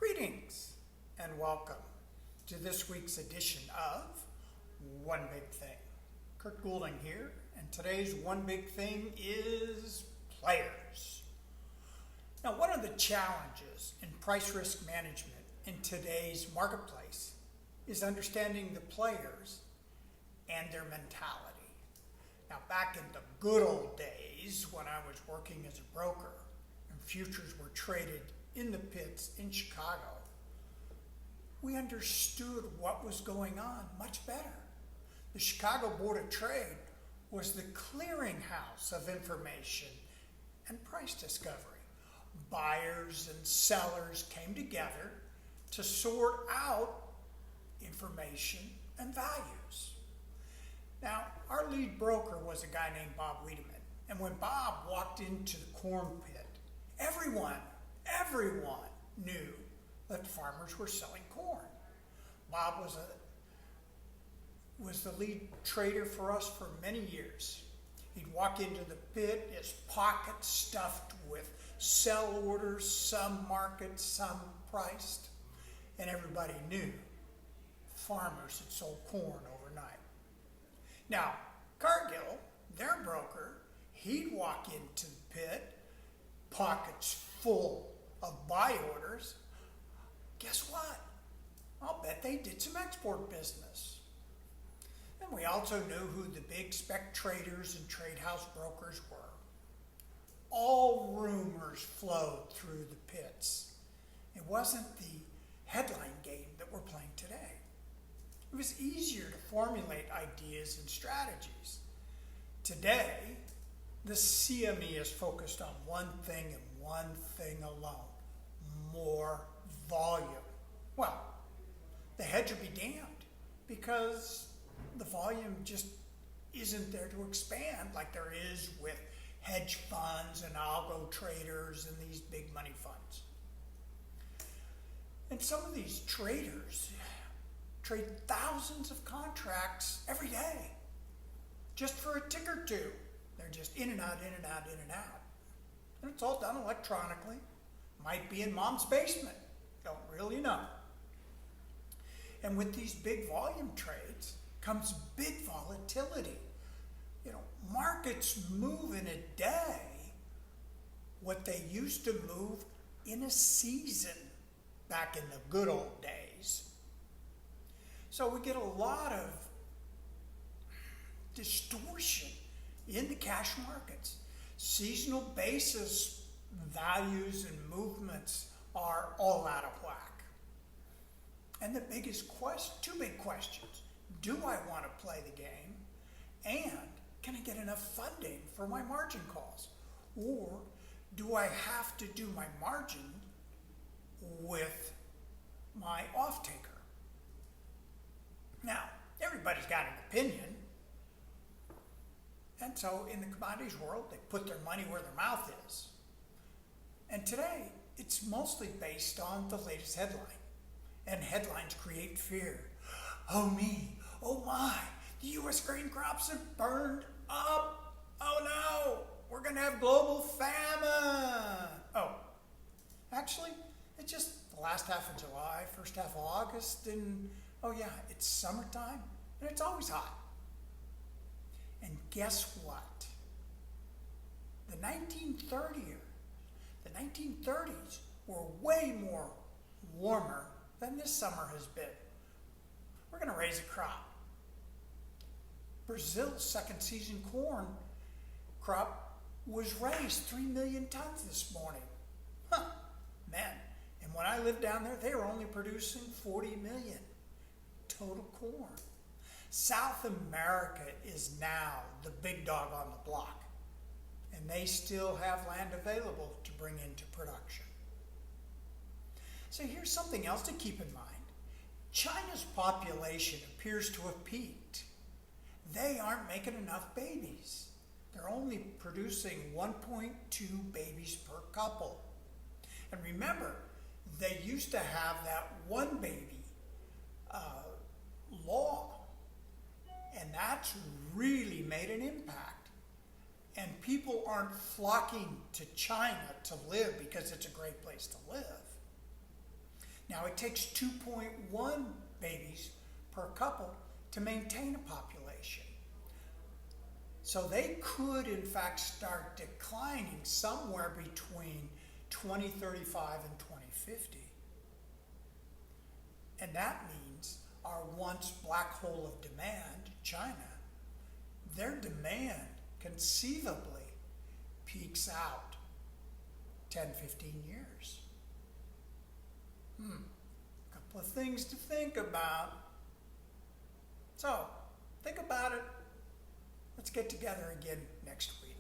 Greetings and welcome to this week's edition of One Big Thing. Kurt Goulding here, and today's One Big Thing is players. Now, one of the challenges in price risk management in today's marketplace is understanding the players and their mentality. Now, back in the good old days when I was working as a broker and futures were traded in the pits in Chicago, we understood what was going on much better. The Chicago Board of Trade was the clearinghouse of information and price discovery. Buyers and sellers came together to sort out information and values. Now, our lead broker was a guy named Bob Wiedemann, and when Bob walked into the corn pit, everyone knew that farmers were selling corn. Bob was the lead trader for us for many years. He'd walk into the pit, his pockets stuffed with sell orders, some marked, some priced, and everybody knew farmers had sold corn overnight. Now, Cargill, their broker, he'd walk into the pit, pockets full of buy orders. Guess what? I'll bet they did some export business. And we also knew who the big spec traders and trade house brokers were. All rumors flowed through the pits. It wasn't the headline game that we're playing today. It was easier to formulate ideas and strategies. Today, the CME is focused on one thing and one thing alone: more volume. Well, the hedge will be damned, because the volume just isn't there to expand like there is with hedge funds and algo traders and these big money funds. And some of these traders trade thousands of contracts every day just for a tick or two. They're just in and out, in and out, in and out. And it's all done electronically. Might be in mom's basement. Don't really know. And with these big volume trades comes big volatility. Markets move in a day what they used to move in a season back in the good old days. So we get a lot of distortion in the cash markets. Seasonal basis values and movements are all out of whack. And the two big questions: do I want to play the game? And can I get enough funding for my margin calls? Or do I have to do my margin with my off-taker? Now, everybody's got an opinion. And so in the commodities world, they put their money where their mouth is. And today, it's mostly based on the latest headline. And headlines create fear. Oh me, oh my, the U.S. grain crops have burned up. Oh no, we're going to have global famine. Oh, actually, it's just the last half of July, first half of August, and oh yeah, it's summertime, and it's always hot. And guess what? The 1930s were way more warmer than this summer has been. We're going to raise a crop. Brazil's second season corn crop was raised 3 million tons this morning. Man. And when I lived down there, they were only producing 40 million total corn. South America is now the big dog on the block, and they still have land available to bring into production. So here's something else to keep in mind. China's population appears to have peaked. They aren't making enough babies. They're only producing 1.2 babies per couple. And remember, they used to have that one baby law. And that's really made an impact. And people aren't flocking to China to live because it's a great place to live. Now it takes 2.1 babies per couple to maintain a population. So they could in fact start declining somewhere between 2035 and 2050. And that means our once black hole of demand, China, their demand conceivably peaks out 10, 15 years. Couple of things to think about. So, think about it. Let's get together again next week.